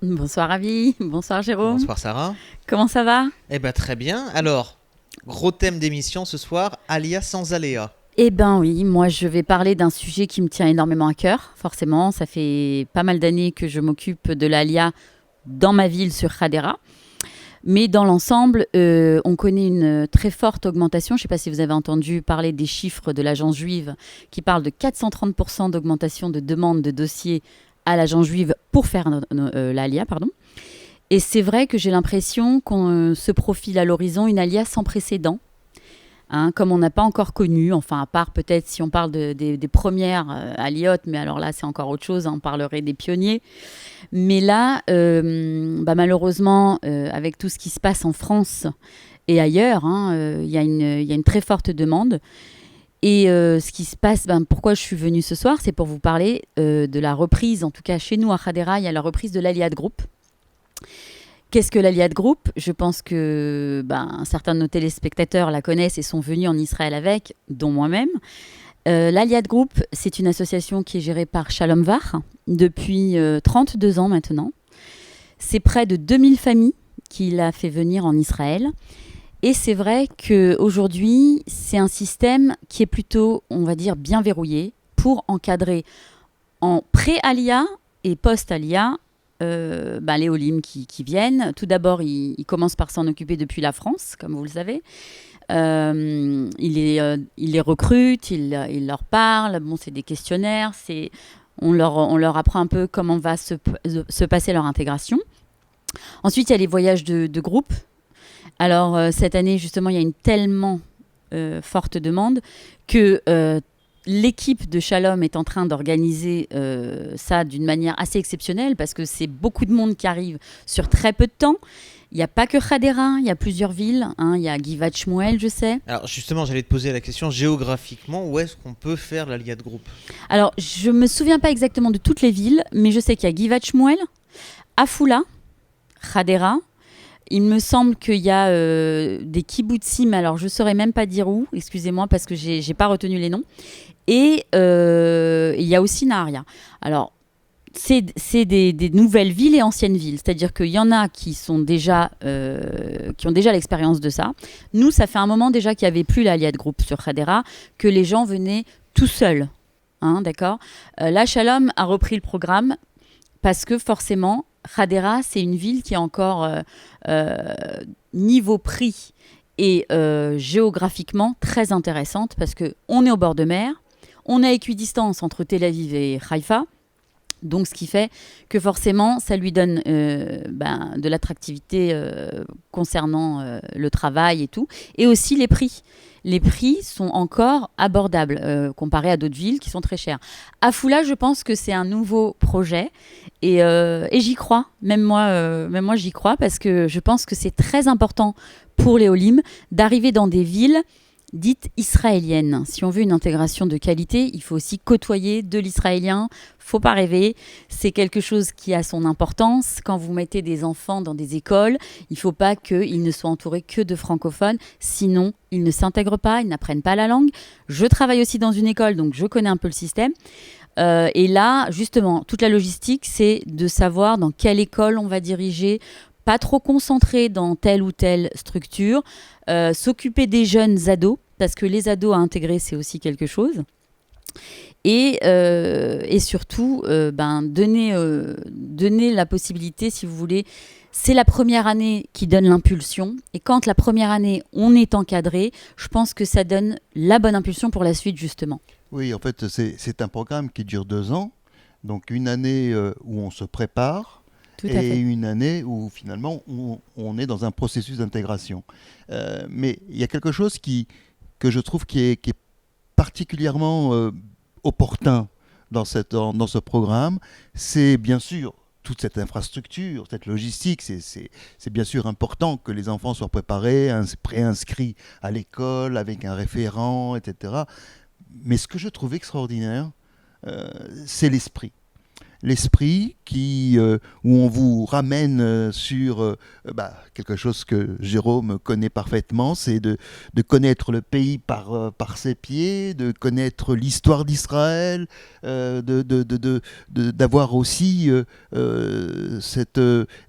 Bonsoir Ravi, bonsoir Jérôme, Bonsoir Sarah. comment ça va? Eh ben très bien. Alors, gros thème d'émission ce soir, Alia sans aléa. Eh ben oui, moi je vais parler d'un sujet qui me tient énormément à cœur, forcément, ça fait pas mal d'années que je m'occupe de l'ALIA dans ma ville sur Khadera, mais dans l'ensemble, on connaît une très forte augmentation, je ne sais pas si vous avez entendu parler des chiffres de l'agence juive qui parlent de 430% d'augmentation de demandes de dossiers à l'agence juive pour faire l'ALIA, pardon. Et c'est vrai que j'ai l'impression qu'on se profile à l'horizon une alia sans précédent, hein, comme on n'a pas encore connu, enfin à part peut-être si on parle des premières aliotes, mais alors là c'est encore autre chose, hein, on parlerait des pionniers. Mais là, malheureusement, avec tout ce qui se passe en France et ailleurs, hein, y a une très forte demande. Et ce qui se passe, pourquoi je suis venue ce soir, c'est pour vous parler de la reprise, en tout cas chez nous à Khadera, il y a la reprise de l'Aliad Group. Qu'est-ce que l'Aliad Group? Je pense que certains de nos téléspectateurs la connaissent et sont venus en Israël avec, dont moi-même. L'Aliad Group, c'est une association qui est gérée par Shalom Var depuis 32 ans maintenant. C'est près de 2000 familles qu'il a fait venir en Israël. Et c'est vrai qu'aujourd'hui, c'est un système qui est plutôt, on va dire, bien verrouillé pour encadrer en pré-Alia et post-Alia les Olim qui viennent. Tout d'abord, ils commencent par s'en occuper depuis la France, comme vous le savez. Il les recrute, il leur parle. Bon, c'est des questionnaires. On leur apprend un peu comment va se passer leur intégration. Ensuite, il y a les voyages de groupe. Alors, cette année, justement, il y a une tellement forte demande que l'équipe de Shalom est en train d'organiser ça d'une manière assez exceptionnelle parce que c'est beaucoup de monde qui arrive sur très peu de temps. Il n'y a pas que Khadera, il y a plusieurs villes. Hein, il y a Givat Shmuel, je sais. Alors justement, j'allais te poser la question géographiquement, où est-ce qu'on peut faire l'Alia de groupe? Alors, je ne me souviens pas exactement de toutes les villes, mais je sais qu'il y a Givat Shmuel, Afula, Khadera. Il me semble qu'il y a des kibbutzim, alors je ne saurais même pas dire où, excusez-moi, parce que je n'ai pas retenu les noms. Et il y a aussi Naharia. Alors, c'est des nouvelles villes et anciennes villes. C'est-à-dire qu'il y en a qui ont déjà l'expérience de ça. Nous, ça fait un moment déjà qu'il n'y avait plus l'Aliad Group sur Khadera, que les gens venaient tout seuls. Hein, d'accord. Là, Shalom a repris le programme parce que forcément, Khadera, c'est une ville qui est encore niveau prix et géographiquement très intéressante parce qu'on est au bord de mer, on a équidistance entre Tel Aviv et Haïfa, donc ce qui fait que forcément ça lui donne de l'attractivité concernant le travail et tout, et aussi les prix. Les prix sont encore abordables comparés à d'autres villes qui sont très chères. Afula, je pense que c'est un nouveau projet et j'y crois. Même moi, j'y crois parce que je pense que c'est très important pour les Olim d'arriver dans des villes dites israéliennes. Si on veut une intégration de qualité, il faut aussi côtoyer de l'israélien. Faut pas rêver, c'est quelque chose qui a son importance. Quand vous mettez des enfants dans des écoles, il faut pas qu'ils ne soient entourés que de francophones, sinon ils ne s'intègrent pas, ils n'apprennent pas la langue. Je travaille aussi dans une école, donc je connais un peu le système. Et là, justement, toute la logistique, c'est de savoir dans quelle école on va diriger, pas trop concentré dans telle ou telle structure, s'occuper des jeunes ados, parce que les ados à intégrer, c'est aussi quelque chose. Et surtout, donner la possibilité, si vous voulez, c'est la première année qui donne l'impulsion. Et quand la première année, on est encadré, je pense que ça donne la bonne impulsion pour la suite, justement. Oui, en fait, c'est un programme qui dure 2 ans. Donc une année où on se prépare Tout à et fait. une année où finalement on est dans un processus d'intégration. Mais il y a quelque chose que je trouve qui est particulièrement opportun dans ce programme. C'est bien sûr toute cette infrastructure, cette logistique. C'est bien sûr important que les enfants soient préparés, préinscrits à l'école avec un référent, etc. Mais ce que je trouve extraordinaire, c'est l'esprit. l'esprit où on vous ramène sur quelque chose que Jérôme connaît parfaitement, c'est de connaître le pays par ses pieds, de connaître l'histoire d'Israël, d'avoir aussi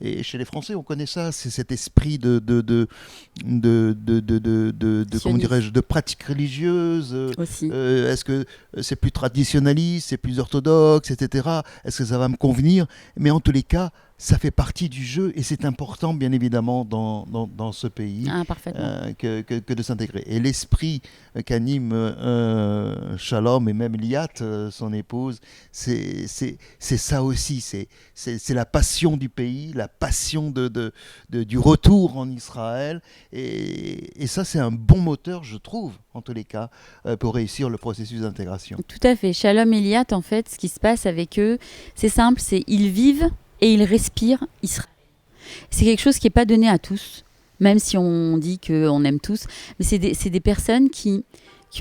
et chez les Français on connaît ça, c'est cet esprit comment dirais-je, de pratique religieuse. Aussi. Est-ce que c'est plus traditionnaliste, c'est plus orthodoxe, etc. Est-ce que ça va me convenir? Mais en tous les cas, ça fait partie du jeu et c'est important, bien évidemment, dans ce pays que de s'intégrer. Et l'esprit qu'anime Shalom et même Liat, son épouse, c'est ça aussi. C'est la passion du pays, la passion du retour en Israël. Et ça, c'est un bon moteur, je trouve, en tous les cas, pour réussir le processus d'intégration. Tout à fait. Shalom et Liat, en fait, ce qui se passe avec eux, c'est simple, c'est ils vivent et ils respirent Israël. C'est quelque chose qui n'est pas donné à tous, même si on dit qu'on aime tous. Mais c'est des personnes qui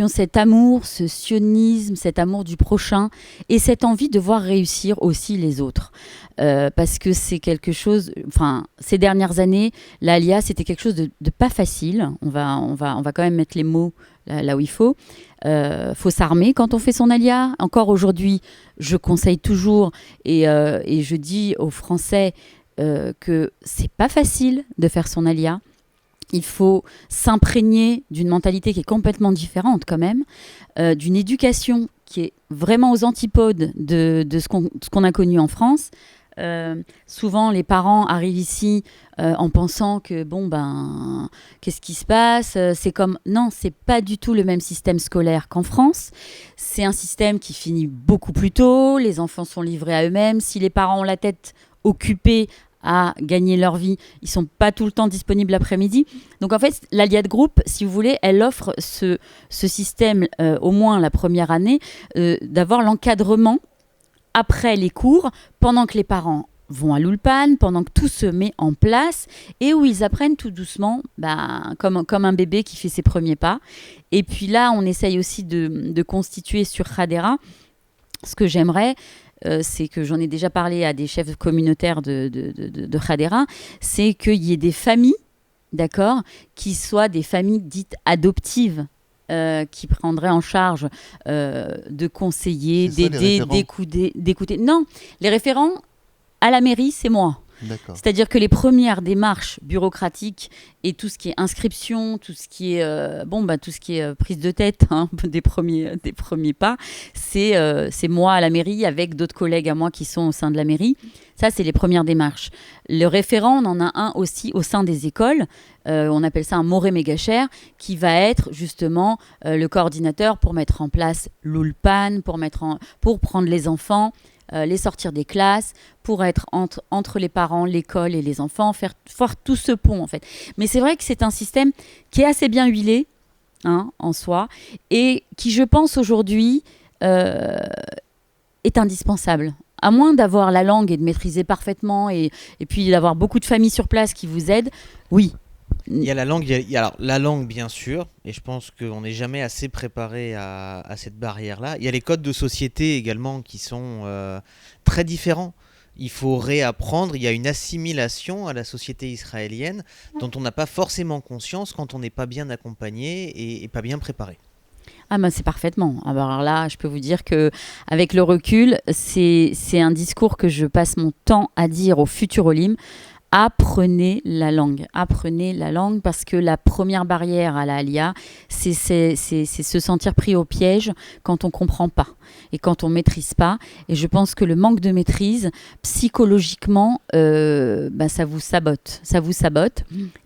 ont cet amour, ce sionisme, cet amour du prochain et cette envie de voir réussir aussi les autres. Parce que c'est quelque chose... Enfin, ces dernières années, l'Alia, c'était quelque chose de pas facile. On va quand même mettre les mots là où il faut. Faut s'armer quand on fait son alia. Encore aujourd'hui, je conseille toujours et je dis aux Français que c'est pas facile de faire son alia. Il faut s'imprégner d'une mentalité qui est complètement différente quand même, d'une éducation qui est vraiment aux antipodes de ce qu'on a connu en France. Souvent, les parents arrivent ici en pensant que qu'est-ce qui se passe? C'est comme non, c'est pas du tout le même système scolaire qu'en France. C'est un système qui finit beaucoup plus tôt. Les enfants sont livrés à eux-mêmes. Si les parents ont la tête occupée à gagner leur vie, ils sont pas tout le temps disponibles l'après-midi. Donc en fait, l'Aliat Group, si vous voulez, elle offre ce système, au moins la première année, d'avoir l'encadrement après les cours, pendant que les parents vont à l'Ulpan, pendant que tout se met en place et où ils apprennent tout doucement, comme un bébé qui fait ses premiers pas. Et puis là, on essaye aussi de constituer sur Hadera. Ce que j'aimerais, c'est que j'en ai déjà parlé à des chefs communautaires de Hadera, c'est qu'il y ait des familles, d'accord, qui soient des familles dites adoptives, qui prendraient en charge de conseiller, d'aider, d'écouter. Non, les référents à la mairie, c'est moi. D'accord. C'est-à-dire que les premières démarches bureaucratiques et tout ce qui est inscription, tout ce qui est prise de tête, des premiers pas, c'est moi à la mairie avec d'autres collègues à moi qui sont au sein de la mairie. Ça, c'est les premières démarches. Le référent, on en a un aussi au sein des écoles. On appelle ça un moré mégacher, qui va être justement le coordinateur pour mettre en place l'Ulpan, pour prendre les enfants, les sortir des classes, pour être entre les parents, l'école et les enfants, faire tout ce pont en fait. Mais c'est vrai que c'est un système qui est assez bien huilé en soi et qui, je pense, aujourd'hui est indispensable. À moins d'avoir la langue et de maîtriser parfaitement et puis d'avoir beaucoup de familles sur place qui vous aident, oui. Il y a la langue, alors la langue bien sûr, et je pense qu'on n'est jamais assez préparé à cette barrière-là. Il y a les codes de société également qui sont très différents. Il faut réapprendre, il y a une assimilation à la société israélienne dont on n'a pas forcément conscience quand on n'est pas bien accompagné et pas bien préparé. C'est parfaitement. Alors là, je peux vous dire qu'avec le recul, c'est un discours que je passe mon temps à dire aux futurs Olim. Apprenez la langue parce que la première barrière à la Alia, c'est se sentir pris au piège quand on comprend pas et quand on maîtrise pas. Et je pense que le manque de maîtrise, psychologiquement, ça vous sabote.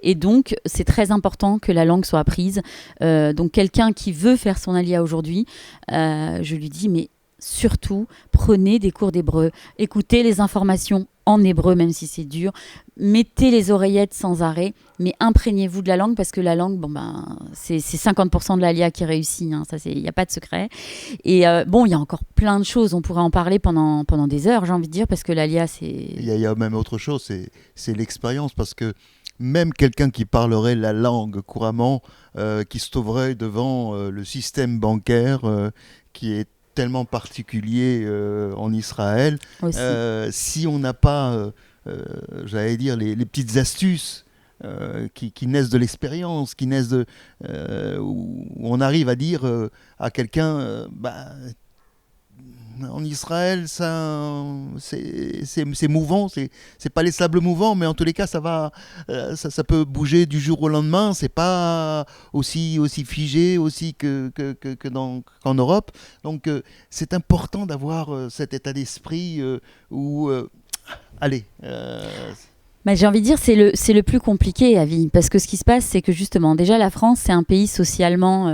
Et donc, c'est très important que la langue soit apprise. Donc, quelqu'un qui veut faire son Alia aujourd'hui, je lui dis, mais surtout, prenez des cours d'hébreu, écoutez les informations en hébreu, même si c'est dur, mettez les oreillettes sans arrêt, mais imprégnez-vous de la langue, parce que la langue, c'est 50% de l'Alia qui réussit, ça, il n'y a pas de secret. Et il y a encore plein de choses, on pourrait en parler pendant des heures, j'ai envie de dire, parce que l'Alia, c'est... Il y a même autre chose, c'est l'expérience, parce que même quelqu'un qui parlerait la langue couramment, qui se trouverait devant le système bancaire, qui est tellement particulier en Israël. Aussi. Si on n'a pas, j'allais dire, les petites astuces qui naissent de l'expérience, qui naissent où on arrive à dire à quelqu'un, en Israël, c'est mouvant, c'est pas les sables mouvants, mais en tous les cas, ça peut bouger du jour au lendemain. C'est pas aussi figé aussi qu'en Europe. Donc, c'est important d'avoir cet état d'esprit où, allez. J'ai envie de dire c'est le plus compliqué à vie, parce que ce qui se passe, c'est que justement, déjà la France, c'est un pays socialement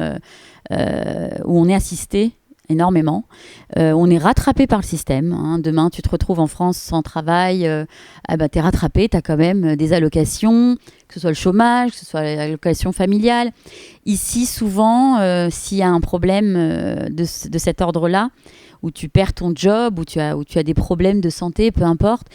où on est assisté énormément. On est rattrapé par le système. Hein. Demain, tu te retrouves en France sans travail, t'es rattrapé, t'as quand même des allocations, que ce soit le chômage, que ce soit l'allocation familiale. Ici, souvent, s'il y a un problème de cet ordre-là, où tu perds ton job, où tu as des problèmes de santé, peu importe,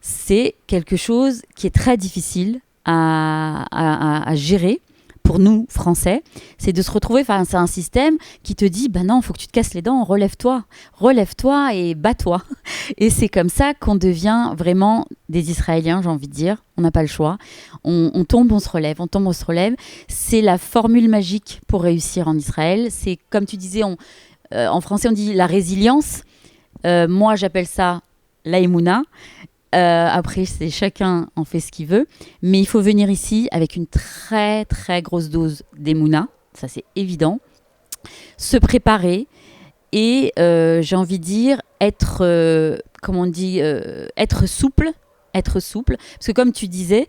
c'est quelque chose qui est très difficile à gérer. Pour nous, Français, c'est de se retrouver face à un système qui te dit « non, il faut que tu te casses les dents, relève-toi et bats-toi ». Et c'est comme ça qu'on devient vraiment des Israéliens, j'ai envie de dire. On n'a pas le choix. On tombe, on se relève, on tombe, on se relève. C'est la formule magique pour réussir en Israël. C'est comme tu disais, en français, on dit la résilience. Moi, j'appelle ça la Emouna. Après, chacun en fait ce qu'il veut. Mais il faut venir ici avec une très, très grosse dose d'Emouna. Ça, c'est évident. Se préparer et, j'ai envie de dire, être souple. Être souple. Parce que comme tu disais,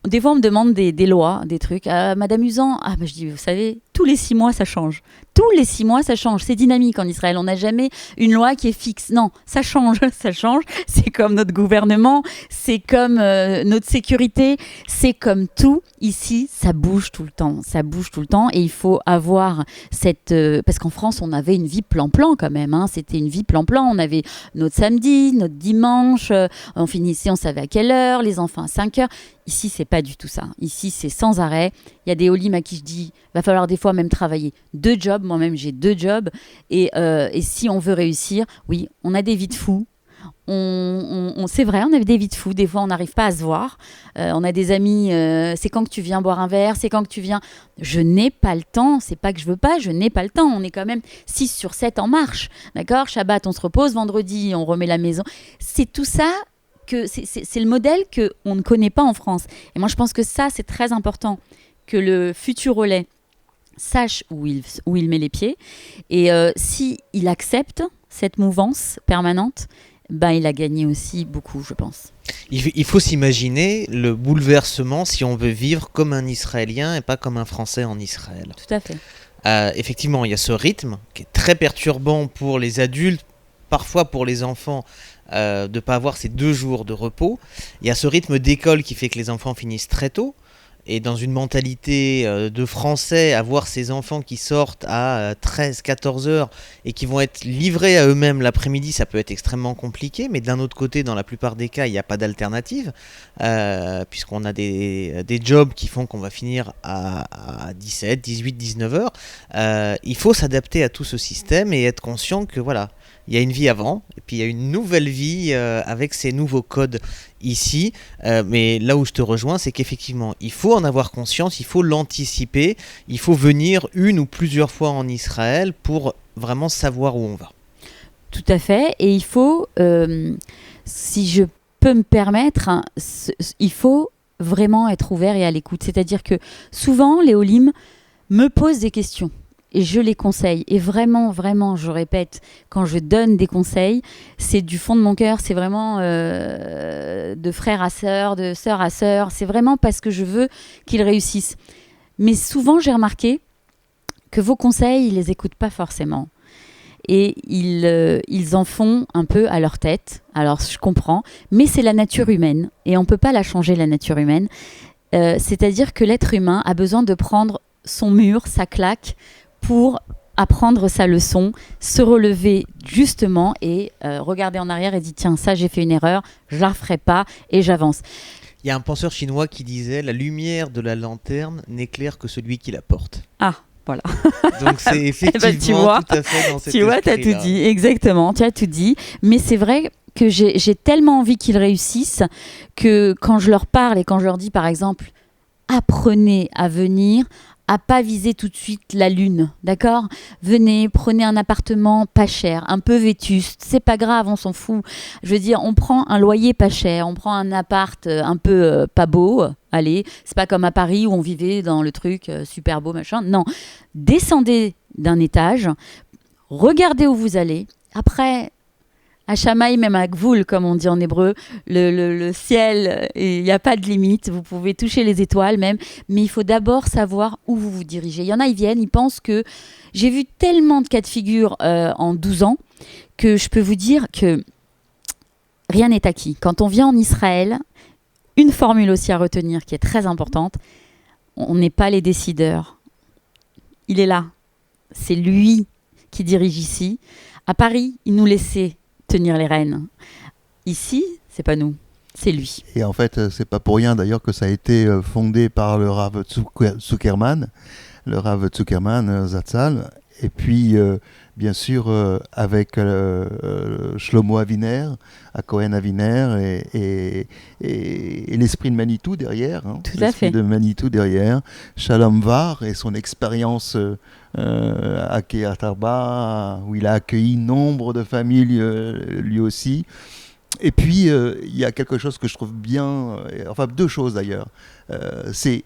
des fois, on me demande des lois, des trucs. Madame Usan, je dis, vous savez, tous les 6 mois, ça change. Tous les 6 mois, ça change. C'est dynamique en Israël. On n'a jamais une loi qui est fixe. Non, ça change, ça change. C'est comme notre gouvernement, c'est comme notre sécurité, c'est comme tout. Ici, ça bouge tout le temps. Ça bouge tout le temps. Et il faut avoir cette... parce qu'en France, on avait une vie plan-plan quand même. Hein. C'était une vie plan-plan. On avait notre samedi, notre dimanche. On finissait, on savait à quelle heure. Les enfants à 5 heures. Ici, c'est pas du tout ça. Ici, c'est sans arrêt. Il y a des Olim à qui je dis, va falloir des fois même travailler 2 jobs. Moi-même, j'ai 2 jobs. Et si on veut réussir, oui, on a des vies de fous. C'est vrai, on a des vies de fous. Des fois, on n'arrive pas à se voir. On a des amis, c'est quand que tu viens boire un verre, c'est quand que tu viens... Je n'ai pas le temps. C'est pas que je veux pas, je n'ai pas le temps. On est quand même 6 sur 7 en marche. D'accord ? Shabbat, on se repose. Vendredi, on remet la maison. C'est tout ça... c'est le modèle qu'on ne connaît pas en France. Et moi, je pense que ça, c'est très important, que le futur relais sache où il met les pieds. Et s'il accepte cette mouvance permanente, il a gagné aussi beaucoup, je pense. Il faut s'imaginer le bouleversement si on veut vivre comme un Israélien et pas comme un Français en Israël. Tout à fait. Effectivement, il y a ce rythme qui est très perturbant pour les adultes, parfois pour les enfants, de ne pas avoir ces 2 jours de repos. Il y a ce rythme d'école qui fait que les enfants finissent très tôt. Et dans une mentalité de Français, avoir ces enfants qui sortent à 13-14 heures et qui vont être livrés à eux-mêmes l'après-midi, ça peut être extrêmement compliqué. Mais d'un autre côté, dans la plupart des cas, il n'y a pas d'alternative, puisqu'on a des jobs qui font qu'on va finir à 17, 18, 19 heures. Il faut s'adapter à tout ce système et être conscient que voilà, il y a une vie avant, et puis il y a une nouvelle vie avec ces nouveaux codes ici. Mais là où je te rejoins, c'est qu'effectivement, il faut en avoir conscience, il faut l'anticiper, il faut venir 1 ou plusieurs fois en Israël pour vraiment savoir où on va. Tout à fait. Et il faut, si je peux me permettre, il faut vraiment être ouvert et à l'écoute. C'est-à-dire que souvent, les Olim me posent des questions. Et je les conseille. Et vraiment, vraiment, je répète, quand je donne des conseils, c'est du fond de mon cœur. C'est vraiment de frère à sœur, de sœur à sœur. C'est vraiment parce que je veux qu'ils réussissent. Mais souvent, j'ai remarqué que vos conseils, ils ne les écoutent pas forcément. Et ils en font un peu à leur tête. Alors, je comprends. Mais c'est la nature humaine. Et on ne peut pas la changer, la nature humaine. C'est-à-dire que l'être humain a besoin de prendre son mur, sa claque, pour apprendre sa leçon, se relever justement et regarder en arrière et dire tiens, ça j'ai fait une erreur, je la referai pas et j'avance. Il y a un penseur chinois qui disait la lumière de la lanterne n'éclaire que celui qui la porte. Ah, Voilà. Donc c'est effectivement tu vois, tout à fait dans cet tu vois, tu as tout esprit-là. dit, exactement, tu as tout dit. Mais c'est vrai que j'ai tellement envie qu'ils réussissent que quand je leur parle et quand je leur dis, par exemple, apprenez à venir, à pas viser tout de suite la lune, d'accord ? Venez, prenez un appartement pas cher, un peu vétuste, c'est pas grave, on s'en fout. Je veux dire, on prend un loyer pas cher, on prend un appart un peu pas beau, allez, c'est pas comme à Paris où on vivait dans le truc super beau, machin. Non, descendez d'un étage, regardez où vous allez, après... Hachamaï, même à Gvoul, comme on dit en hébreu, le ciel, il n'y a pas de limite, vous pouvez toucher les étoiles même, mais il faut d'abord savoir où vous vous dirigez. Il y en a, ils viennent, ils pensent que... J'ai vu tellement de cas de figure en 12 ans que je peux vous dire que rien n'est acquis. Quand on vient en Israël, une formule aussi à retenir qui est très importante, on n'est pas les décideurs. Il est là. C'est lui qui dirige ici. À Paris, il nous laissait tenir les rênes. Ici, c'est pas nous, c'est lui. Et en fait, c'est pas pour rien d'ailleurs que ça a été fondé par le Rav Zuckerman, Zatzal, et puis bien sûr avec Shlomo Aviner, à Cohen Aviner, et l'esprit de Manitou derrière, Tout à fait. de Manitou derrière, Shalom Var et son expérience à Kiryat Arba, où il a accueilli nombre de familles lui aussi. Et puis, il y a quelque chose que je trouve bien, enfin deux choses d'ailleurs. C'est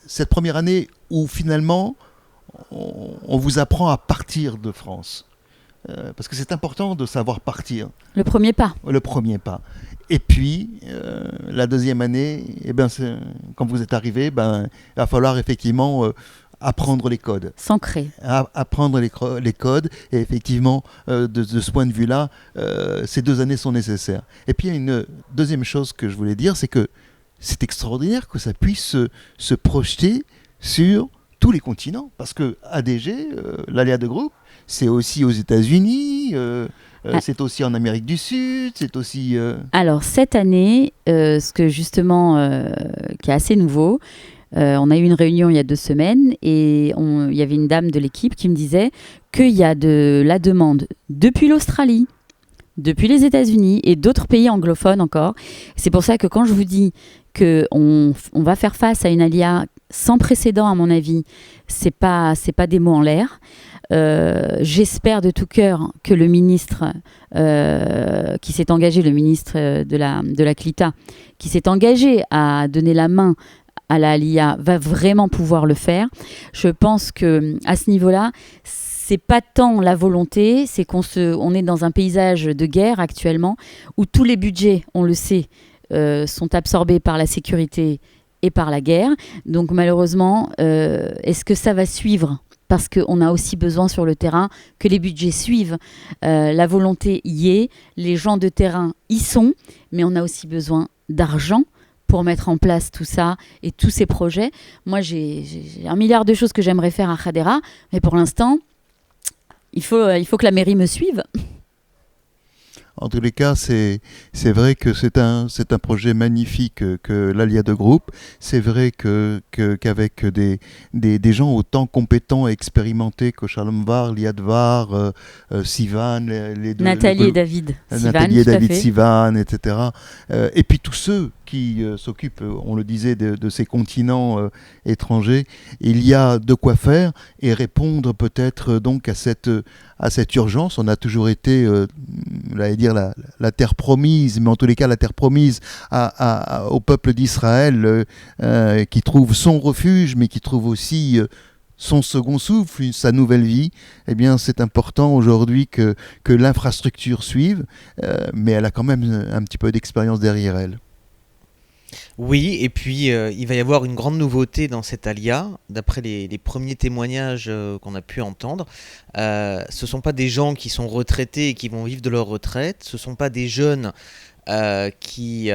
cette première année où finalement, on vous apprend à partir de France. Parce que c'est important de savoir partir. Le premier pas. Le premier pas. Et puis, la deuxième année, eh ben, quand vous êtes arrivé, il va falloir effectivement apprendre les codes. S'ancrer. Apprendre les codes. Et effectivement, de ce point de vue-là, ces 2 années sont nécessaires. Et puis, il y a une deuxième chose que je voulais dire, c'est que c'est extraordinaire que ça puisse se projeter sur tous les continents. Parce que ADG, l'Alia de groupe, c'est aussi aux États-Unis, c'est aussi en Amérique du Sud, c'est aussi... Alors, cette année, ce que justement, qui est assez nouveau, on a eu une réunion il y a 2 semaines et il y avait une dame de l'équipe qui me disait qu'il y a de la demande depuis l'Australie, depuis les États-Unis et d'autres pays anglophones encore. C'est pour ça que quand je vous dis qu'on va faire face à une alia sans précédent, à mon avis, c'est pas des mots en l'air. J'espère de tout cœur que le ministre qui s'est engagé, le ministre de la CLITA, qui s'est engagé à donner la main à la Aliyah, va vraiment pouvoir le faire. Je pense que à ce niveau-là, c'est pas tant la volonté, c'est on est dans un paysage de guerre actuellement où tous les budgets, on le sait, sont absorbés par la sécurité et par la guerre. Donc malheureusement, est-ce que ça va suivre ? Parce qu'on a aussi besoin sur le terrain que les budgets suivent. La volonté y est, les gens de terrain y sont, mais on a aussi besoin d'argent pour mettre en place tout ça et tous ces projets. Moi, j'ai 1 milliard de choses que j'aimerais faire à Hadera, mais pour l'instant, il faut que la mairie me suive. En tous les cas, c'est vrai que c'est un projet magnifique que l'Alia de groupe. C'est vrai qu'avec des gens autant compétents et expérimentés que Shalom Var, Liad Var, Sivan, les deux, Nathalie et David Sivan, Nathalie et tout à David fait. Sivan, etc. Et puis tous ceux qui s'occupent, on le disait, de ces continents étrangers, il y a de quoi faire et répondre peut-être donc à cette urgence. On a toujours été, dire la terre promise, mais en tous les cas la terre promise au peuple d'Israël qui trouve son refuge, mais qui trouve aussi son second souffle, sa nouvelle vie. Eh bien, c'est important aujourd'hui que l'infrastructure suive, mais elle a quand même un petit peu d'expérience derrière elle. Oui, et puis il va y avoir une grande nouveauté dans cette alia, d'après les premiers témoignages qu'on a pu entendre. Ce ne sont pas des gens qui sont retraités et qui vont vivre de leur retraite, ce ne sont pas des jeunes qui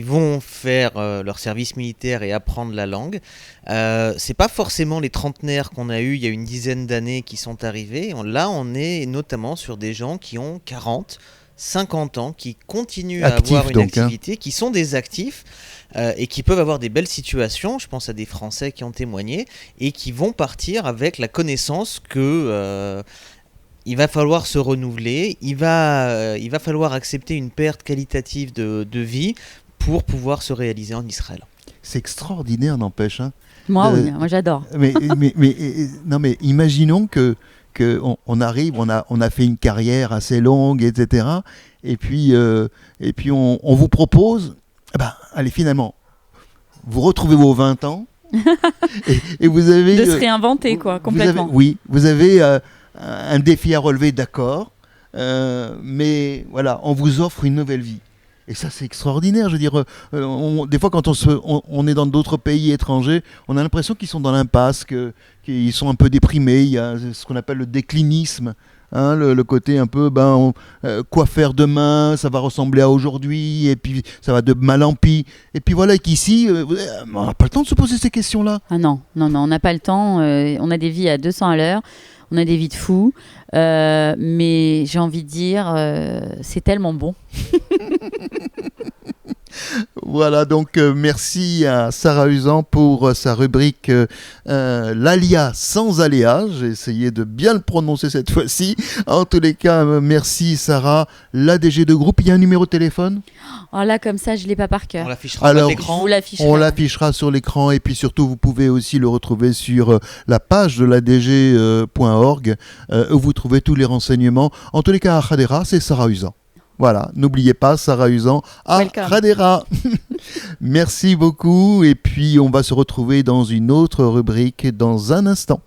vont faire leur service militaire et apprendre la langue. C'est pas forcément les trentenaires qu'on a eu il y a une dizaine d'années qui sont arrivés. Là, on est notamment sur des gens qui ont 40, 50 ans, qui continuent Actifs, à avoir une donc, hein. activité, qui sont des actifs et qui peuvent avoir des belles situations. Je pense à des Français qui ont témoigné et qui vont partir avec la connaissance que il va falloir se renouveler, il va falloir accepter une perte qualitative de vie pour pouvoir se réaliser en Israël. C'est extraordinaire, n'empêche. Hein. Moi, oui, moi j'adore. Non, mais imaginons que on arrive, on a fait une carrière assez longue, etc. Et puis on vous propose, allez, finalement, vous retrouvez vos 20 ans et vous avez... De se réinventer, quoi, complètement. Vous avez un défi à relever, d'accord, mais voilà, on vous offre une nouvelle vie. Et ça, c'est extraordinaire. Je veux dire, des fois, quand on est dans d'autres pays étrangers, on a l'impression qu'ils sont dans l'impasse, qu'ils sont un peu déprimés. Il y a ce qu'on appelle le déclinisme. Hein, le côté un peu, quoi faire demain, ça va ressembler à aujourd'hui, et puis ça va de mal en pis. Et puis voilà, qu'ici, on n'a pas le temps de se poser ces questions-là. Ah non, on n'a pas le temps. On a des vies à 200 à l'heure. On a des vies de fous. Mais j'ai envie de dire, c'est tellement bon. Voilà, donc merci à Sarah Usan pour sa rubrique l'ALIA sans aléa. J'ai essayé de bien le prononcer cette fois-ci. En tous les cas, merci Sarah. L'ADG de groupe, il y a un numéro de téléphone ? Oh là, comme ça, je ne l'ai pas par cœur. On l'affichera sur l'écran. Vous l'afficherez. On l'affichera sur l'écran et puis surtout, vous pouvez aussi le retrouver sur la page de l'ADG.org où vous trouvez tous les renseignements. En tous les cas, à Hadera, c'est Sarah Usan. Voilà, n'oubliez pas Sarah Usan à Hadera. Merci beaucoup et puis on va se retrouver dans une autre rubrique dans un instant.